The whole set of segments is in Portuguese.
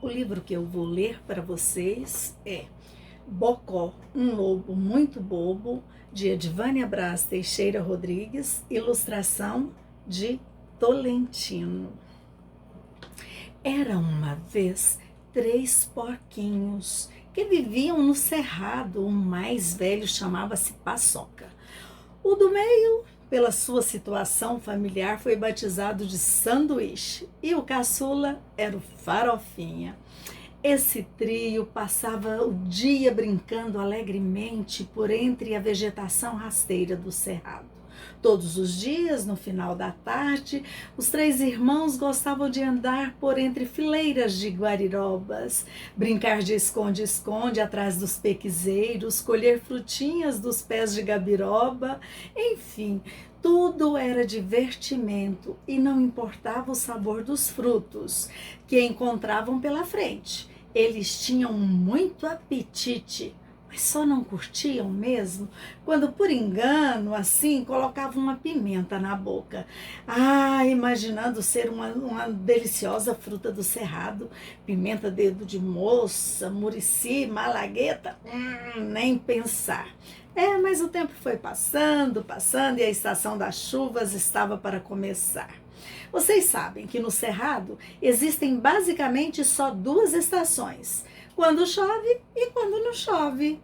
O livro que eu vou ler para vocês é Bocó, um lobo muito bobo, de Edvânia Braz Teixeira Rodrigues, ilustração de Tolentino. Era uma vez 3 porquinhos que viviam no cerrado. O mais velho chamava-se Paçoca. O do meio, pela sua situação familiar, foi batizado de Sanduíche, e o caçula era o Farofinha. Esse trio passava o dia brincando alegremente por entre a vegetação rasteira do cerrado. Todos os dias, no final da tarde, os 3 irmãos gostavam de andar por entre fileiras de guarirobas, brincar de esconde-esconde atrás dos pequizeiros, colher frutinhas dos pés de gabiroba, enfim, tudo era divertimento e não importava o sabor dos frutos que encontravam pela frente. Eles tinham muito apetite, mas só não curtiam mesmo quando, por engano, assim, colocavam uma pimenta na boca. Imaginando ser uma deliciosa fruta do cerrado, pimenta dedo de moça, murici, malagueta, nem pensar. Mas o tempo foi passando, passando, e a estação das chuvas estava para começar. Vocês sabem que no Cerrado existem basicamente só 2 estações: quando chove e quando não chove.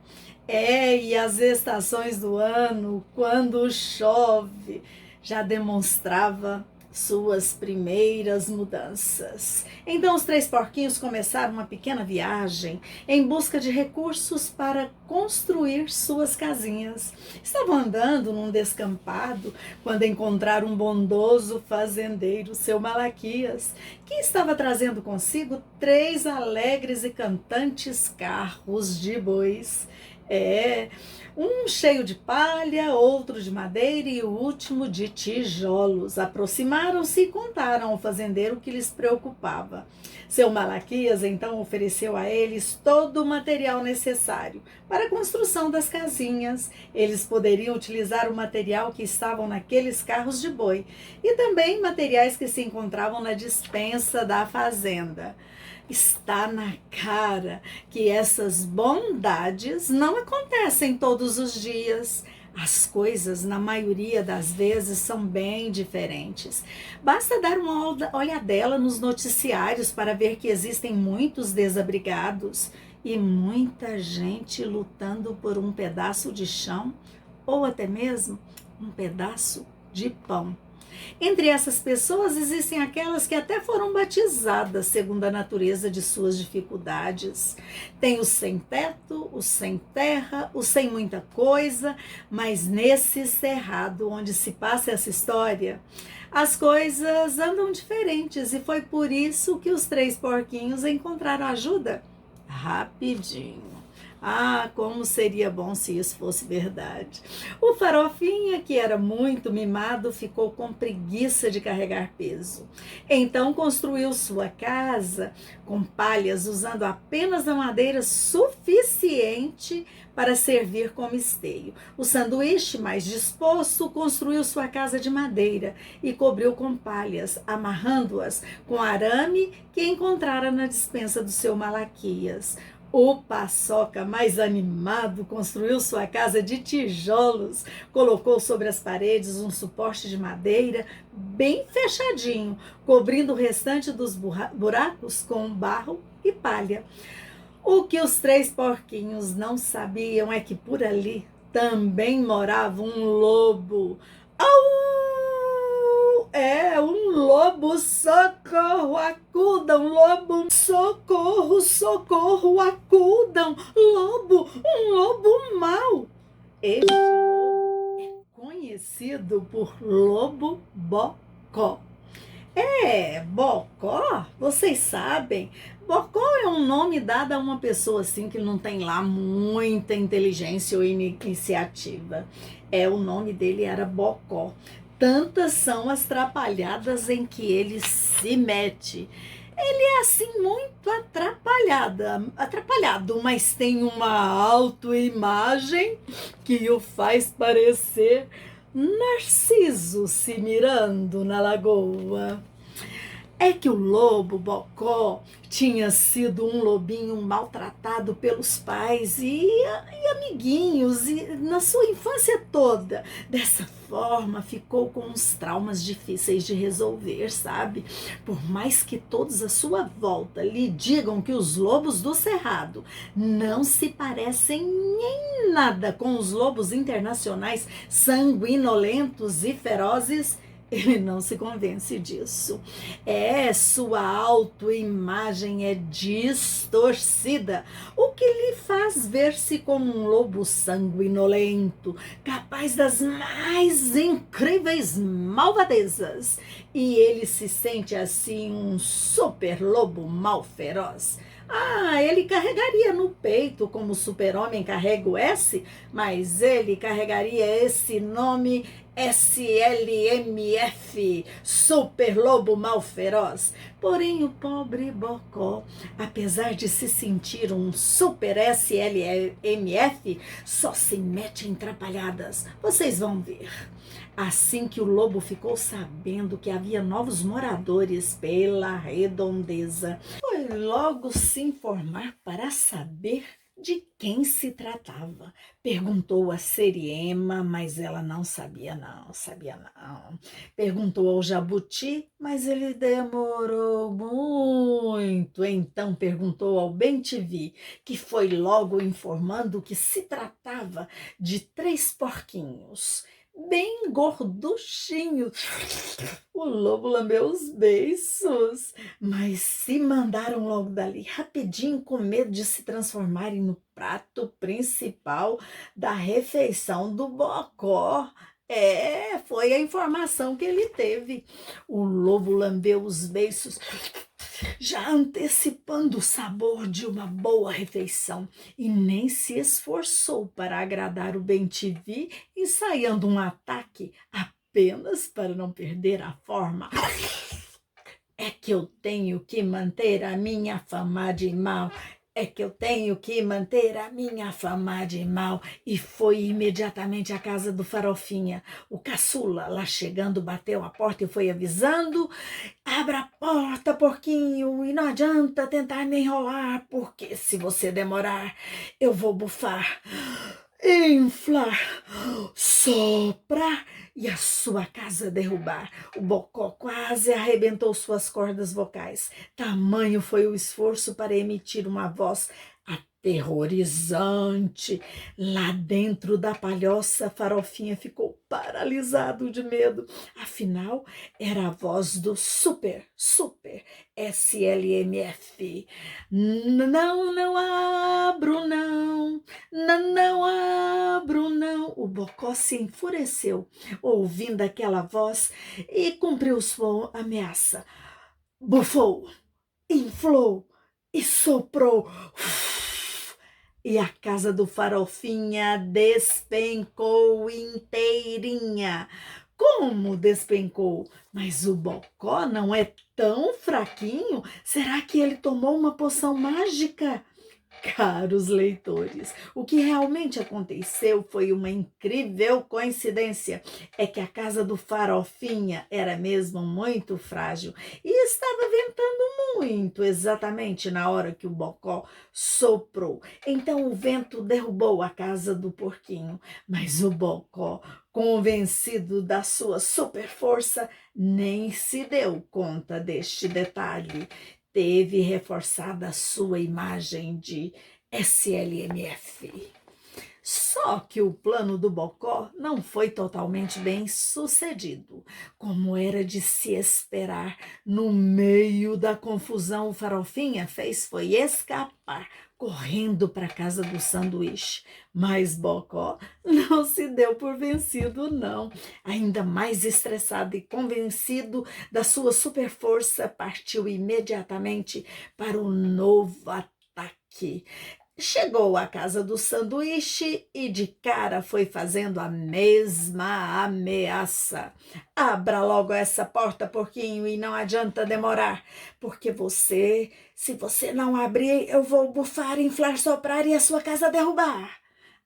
E as estações do ano, quando chove, já demonstrava suas primeiras mudanças. Então os 3 porquinhos começaram uma pequena viagem em busca de recursos para construir suas casinhas. Estavam andando num descampado quando encontraram um bondoso fazendeiro, seu Malaquias, que estava trazendo consigo 3 alegres e cantantes carros de bois. Um cheio de palha, outro de madeira e o último de tijolos. Aproximaram-se e contaram ao fazendeiro o que lhes preocupava. Seu Malaquias então ofereceu a eles todo o material necessário para a construção das casinhas. Eles poderiam utilizar o material que estavam naqueles carros de boi e também materiais que se encontravam na despensa da fazenda. Está na cara que essas bondades não acontecem todos os dias. As coisas, na maioria das vezes, são bem diferentes. Basta dar uma olhadela nos noticiários para ver que existem muitos desabrigados e muita gente lutando por um pedaço de chão ou até mesmo um pedaço de pão. Entre essas pessoas existem aquelas que até foram batizadas segundo a natureza de suas dificuldades. Tem os sem teto, os sem terra, os sem muita coisa, mas nesse cerrado onde se passa essa história, as coisas andam diferentes, e foi por isso que os 3 porquinhos encontraram ajuda rapidinho. Como seria bom se isso fosse verdade. O Farofinha, que era muito mimado, ficou com preguiça de carregar peso. Então construiu sua casa com palhas, usando apenas a madeira suficiente para servir como esteio. O Sanduíche, mais disposto, construiu sua casa de madeira e cobriu com palhas, amarrando-as com arame que encontrara na despensa do seu Malaquias. O Paçoca, mais animado, construiu sua casa de tijolos, colocou sobre as paredes um suporte de madeira bem fechadinho, cobrindo o restante dos buracos com barro e palha. O que os 3 porquinhos não sabiam é que por ali também morava um lobo. Um lobo, socorro, acudam, lobo, socorro, socorro, acudam, lobo, um lobo mau. Este lobo é conhecido por Lobo Bocó. Bocó, vocês sabem, Bocó é um nome dado a uma pessoa assim que não tem lá muita inteligência ou iniciativa. O nome dele era Bocó. Tantas são as trapalhadas em que ele se mete. Ele é assim muito atrapalhado, mas tem uma autoimagem que o faz parecer Narciso se mirando na lagoa. É que o lobo Bocó tinha sido um lobinho maltratado pelos pais e amiguinhos e na sua infância toda. Dessa forma, ficou com uns traumas difíceis de resolver, sabe? Por mais que todos à sua volta lhe digam que os lobos do cerrado não se parecem em nada com os lobos internacionais sanguinolentos e ferozes, ele não se convence disso. Sua autoimagem é distorcida, o que lhe faz ver-se como um lobo sanguinolento, capaz das mais incríveis malvadezas. E ele se sente assim um super lobo mal feroz. Ele carregaria no peito como o super-homem carrega o S, mas ele carregaria esse nome SLMF, Super Lobo Mal Feroz. Porém, o pobre Bocó, apesar de se sentir um Super SLMF, só se mete em atrapalhadas. Vocês vão ver. Assim que o lobo ficou sabendo que havia novos moradores pela redondeza, foi logo se informar para saber de quem se tratava. Perguntou a Seriema, mas ela não sabia não. Perguntou ao Jabuti, mas ele demorou muito. Então perguntou ao Bem-te-vi, que foi logo informando que se tratava de 3 porquinhos bem gorduchinhos. O lobo lambeu os beiços, mas se mandaram logo dali rapidinho, com medo de se transformarem no prato principal da refeição do Bocó. Foi a informação que ele teve. O lobo lambeu os beiços, já antecipando o sabor de uma boa refeição, e nem se esforçou para agradar o Bem-te-vi, ensaiando um ataque apenas para não perder a forma. É que eu tenho que manter a minha fama de mal. É que eu tenho que manter a minha fama de mal. E foi imediatamente à casa do Farofinha. O caçula, lá chegando, bateu a porta e foi avisando: abra a porta, porquinho, e não adianta tentar me enrolar, porque se você demorar, eu vou bufar, inflar, soprar e a sua casa derrubar. O Bocó quase arrebentou suas cordas vocais. Tamanho foi o esforço para emitir uma voz aterrorizante. Lá dentro da palhoça, Farofinha ficou paralisado de medo. Afinal, era a voz do super SLMF. Não abro, não abro, não. O Bocó se enfureceu, ouvindo aquela voz, e cumpriu sua ameaça. Bufou, inflou e soprou. E a casa do Farofinha despencou inteirinha. Como despencou? Mas o Bocó não é tão fraquinho? Será que ele tomou uma poção mágica? Caros leitores, o que realmente aconteceu foi uma incrível coincidência. É que a casa do Farofinha era mesmo muito frágil e estava ventando muito, exatamente na hora que o Bocó soprou. Então o vento derrubou a casa do porquinho, mas o Bocó, convencido da sua super força, nem se deu conta deste detalhe. Teve reforçada a sua imagem de SLMF. Só que o plano do Bocó não foi totalmente bem sucedido. Como era de se esperar, no meio da confusão, o Farofinha foi escapar, correndo para a casa do sanduíche. Mas Bocó não se deu por vencido, não. Ainda mais estressado e convencido da sua super força, partiu imediatamente para o novo ataque. Chegou à casa do sanduíche e de cara foi fazendo a mesma ameaça. Abra logo essa porta, porquinho, e não adianta demorar, porque se você não abrir, eu vou bufar, inflar, soprar e a sua casa derrubar.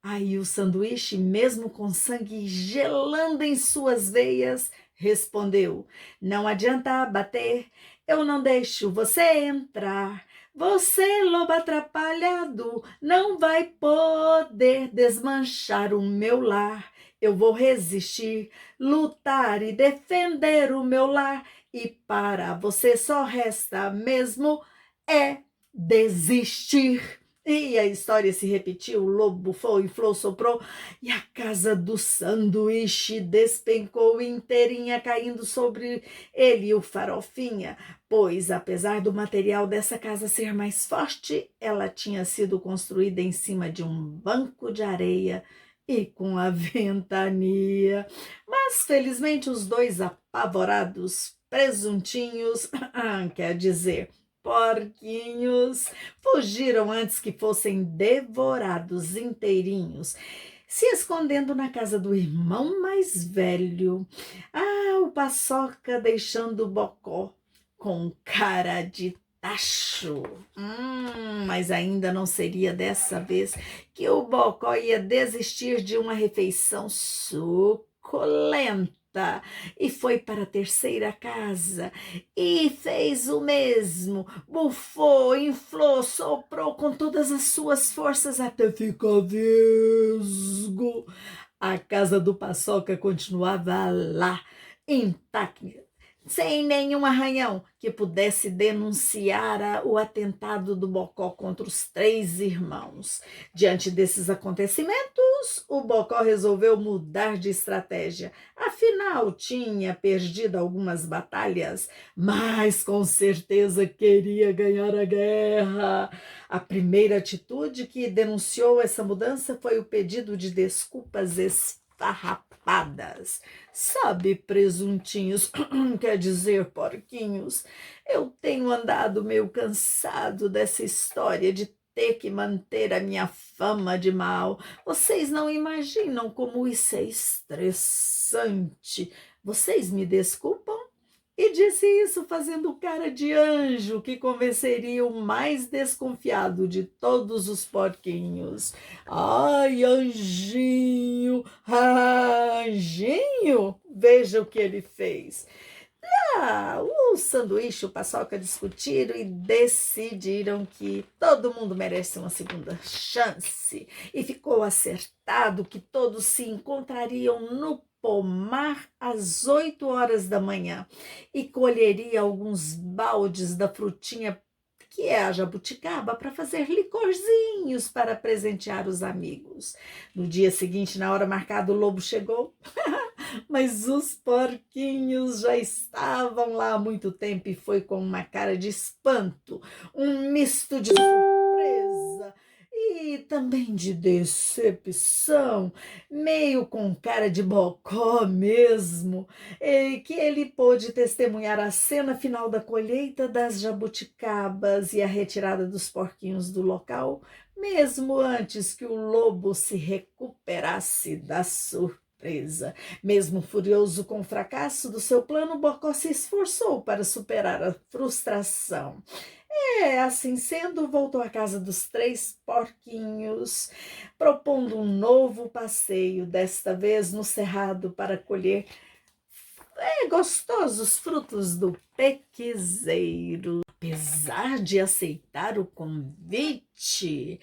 Aí o sanduíche, mesmo com sangue gelando em suas veias, respondeu: não adianta bater, eu não deixo você entrar. Você, lobo atrapalhado, não vai poder desmanchar o meu lar. Eu vou resistir, lutar e defender o meu lar. E para você só resta mesmo é desistir. E a história se repetiu, o lobo bufou, inflou, soprou, e a casa do sanduíche despencou inteirinha, caindo sobre ele e o Farofinha, pois, apesar do material dessa casa ser mais forte, ela tinha sido construída em cima de um banco de areia e com a ventania. Mas, felizmente, os dois apavorados presuntinhos, quer dizer, porquinhos, fugiram antes que fossem devorados inteirinhos, se escondendo na casa do irmão mais velho. O Paçoca deixando o Bocó com cara de tacho. Mas ainda não seria dessa vez que o Bocó ia desistir de uma refeição suculenta e foi para a terceira casa e fez o mesmo. Bufou, inflou, soprou com todas as suas forças até ficar vesgo. A casa do Paçoca continuava lá, intacta, sem nenhum arranhão que pudesse denunciar o atentado do Bocó contra os três irmãos. Diante desses acontecimentos, o Bocó resolveu mudar de estratégia. Afinal, tinha perdido algumas batalhas, mas com certeza queria ganhar a guerra. A primeira atitude que denunciou essa mudança foi o pedido de desculpas esfarrapadas. Sabe, presuntinhos, quer dizer, porquinhos, eu tenho andado meio cansado dessa história de ter que manter a minha fama de mal. Vocês não imaginam como isso é estressante. Vocês me desculpam? E disse isso fazendo cara de anjo que convenceria o mais desconfiado de todos os porquinhos. Ai, anjinho, anjinho, veja o que ele fez. O sanduíche e o Paçoca discutiram e decidiram que todo mundo merece uma segunda chance. E ficou acertado que todos se encontrariam no pomar às 8 horas da manhã e colheria alguns baldes da frutinha que é a jabuticaba para fazer licorzinhos para presentear os amigos. No dia seguinte, na hora marcada, o lobo chegou. Mas os porquinhos já estavam lá há muito tempo e foi com uma cara de espanto, um misto de surpresa e também de decepção, meio com cara de bocó mesmo, que ele pôde testemunhar a cena final da colheita das jabuticabas e a retirada dos porquinhos do local, mesmo antes que o lobo se recuperasse da surpresa. Mesmo furioso com o fracasso do seu plano, Bocó se esforçou para superar a frustração. Assim sendo, voltou à casa dos três porquinhos, propondo um novo passeio, desta vez no cerrado, para colher gostosos frutos do pequizeiro. Apesar de aceitar o convite,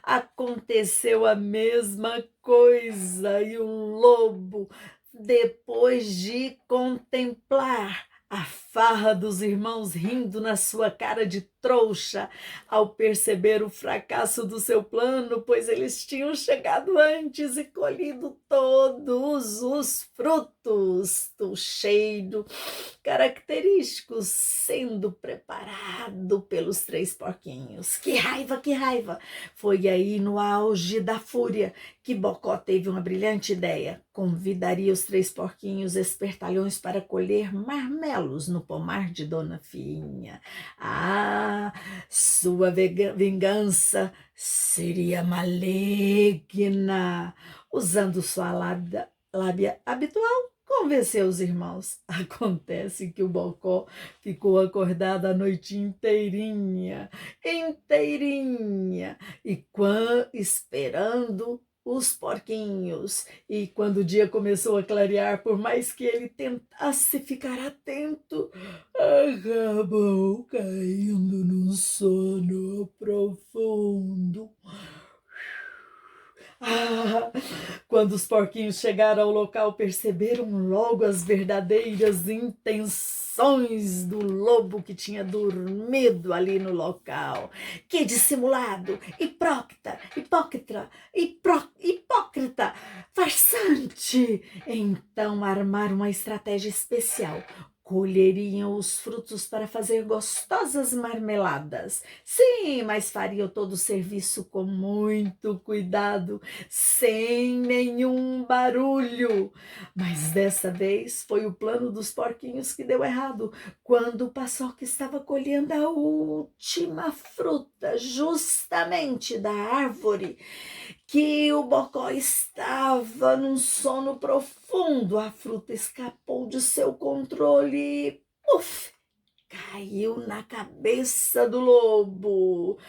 aconteceu a mesma coisa e o lobo, depois de contemplar a farra dos irmãos rindo na sua cara de trouxa ao perceber o fracasso do seu plano, pois eles tinham chegado antes e colhido todos os frutos do cheiro característicos sendo preparado pelos três porquinhos. Que raiva, que raiva! Foi aí, no auge da fúria, que Bocó teve uma brilhante ideia. Convidaria os três porquinhos espertalhões para colher marmelos no pomar de Dona Finha. Sua vingança seria maligna. Usando sua lábia habitual, convenceu os irmãos. Acontece que o Bocó ficou acordado a noite inteirinha, e esperando os porquinhos. E quando o dia começou a clarear, por mais que ele tentasse ficar atento, acabou caindo num sono profundo. Ah, quando os porquinhos chegaram ao local, perceberam logo as verdadeiras intenções do lobo que tinha dormido ali no local. Que dissimulado, hipócrita, farsante! Então armaram uma estratégia especial. Colheriam os frutos para fazer gostosas marmeladas. Sim, mas fariam todo o serviço com muito cuidado, sem nenhum barulho. Mas dessa vez foi o plano dos porquinhos que deu errado, quando o Paçoca estava colhendo a última fruta, justamente da árvore, que o Bocó estava num sono profundo. A fruta escapou de seu controle e, puf, caiu na cabeça do lobo.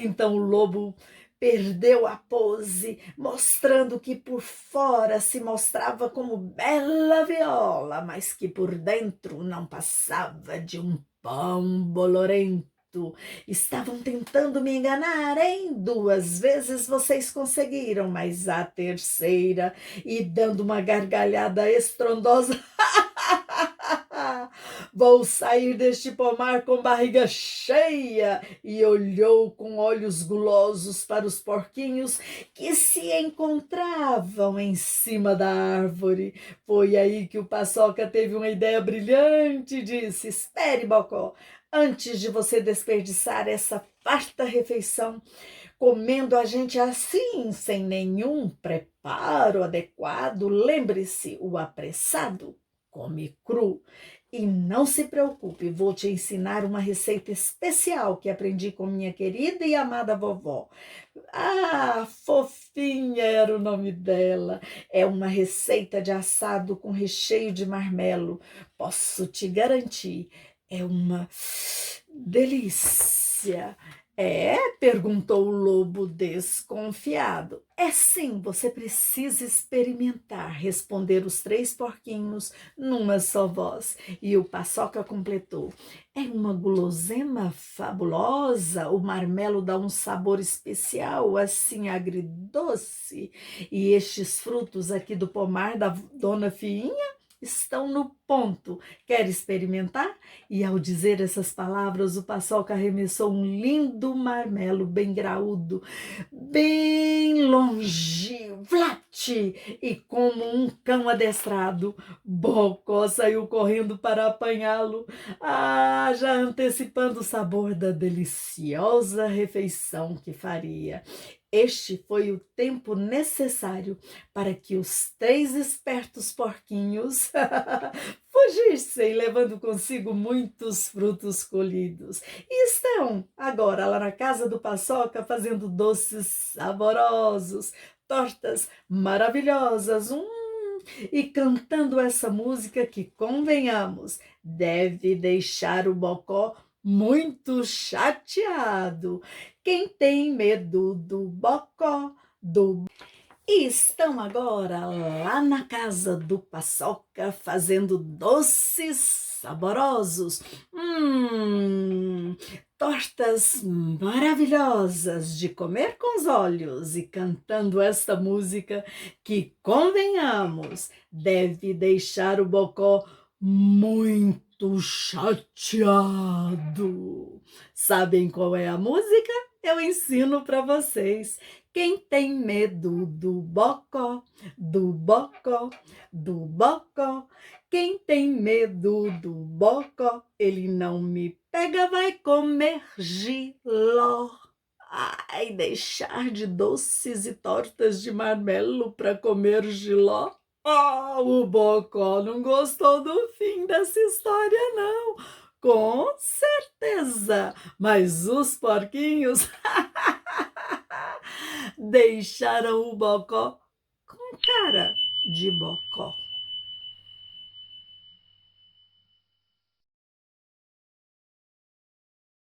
Então o lobo perdeu a pose, mostrando que por fora se mostrava como bela viola, mas que por dentro não passava de um pão bolorento. Estavam tentando me enganar, hein? 2 vezes vocês conseguiram, mas a terceira, e dando uma gargalhada estrondosa, vou sair deste pomar com barriga cheia. E olhou com olhos gulosos para os porquinhos que se encontravam em cima da árvore. Foi aí que o Paçoca teve uma ideia brilhante e disse: espere, Bocó, antes de você desperdiçar essa farta refeição, comendo a gente assim, sem nenhum preparo adequado, lembre-se, o apressado come cru. E não se preocupe, vou te ensinar uma receita especial que aprendi com minha querida e amada vovó. Fofinha era o nome dela. É uma receita de assado com recheio de marmelo. Posso te garantir, é uma delícia. É? Perguntou o lobo desconfiado. É sim, você precisa experimentar, responderam os 3 porquinhos numa só voz. E o Paçoca completou: é uma guloseima fabulosa, o marmelo dá um sabor especial, assim agridoce. E estes frutos aqui do pomar da Dona Fiinha estão no ponto. Quer experimentar? E ao dizer essas palavras, o Paçoca arremessou um lindo marmelo bem graúdo, bem longe, vlate, e como um cão adestrado, Bocó saiu correndo para apanhá-lo, já antecipando o sabor da deliciosa refeição que faria. Este foi o tempo necessário para que os 3 espertos porquinhos fugissem, levando consigo muitos frutos colhidos. E estão agora lá na casa do Paçoca fazendo doces saborosos, tortas maravilhosas, e cantando essa música que, convenhamos, deve deixar o Bocó muito chateado. Quem tem medo do Bocó, E estão agora lá na casa do Paçoca fazendo doces saborosos. Tortas maravilhosas de comer com os olhos e cantando esta música que, convenhamos, deve deixar o Bocó muito chateado. Sabem qual é a música? Eu ensino para vocês. Quem tem medo do Bocó, do Bocó, do Bocó? Quem tem medo do Bocó, ele não me pega, vai comer giló. Deixar de doces e tortas de marmelo para comer giló? O Bocó não gostou do fim dessa história, não. Com certeza. Mas os porquinhos deixaram o Bocó com cara de Bocó.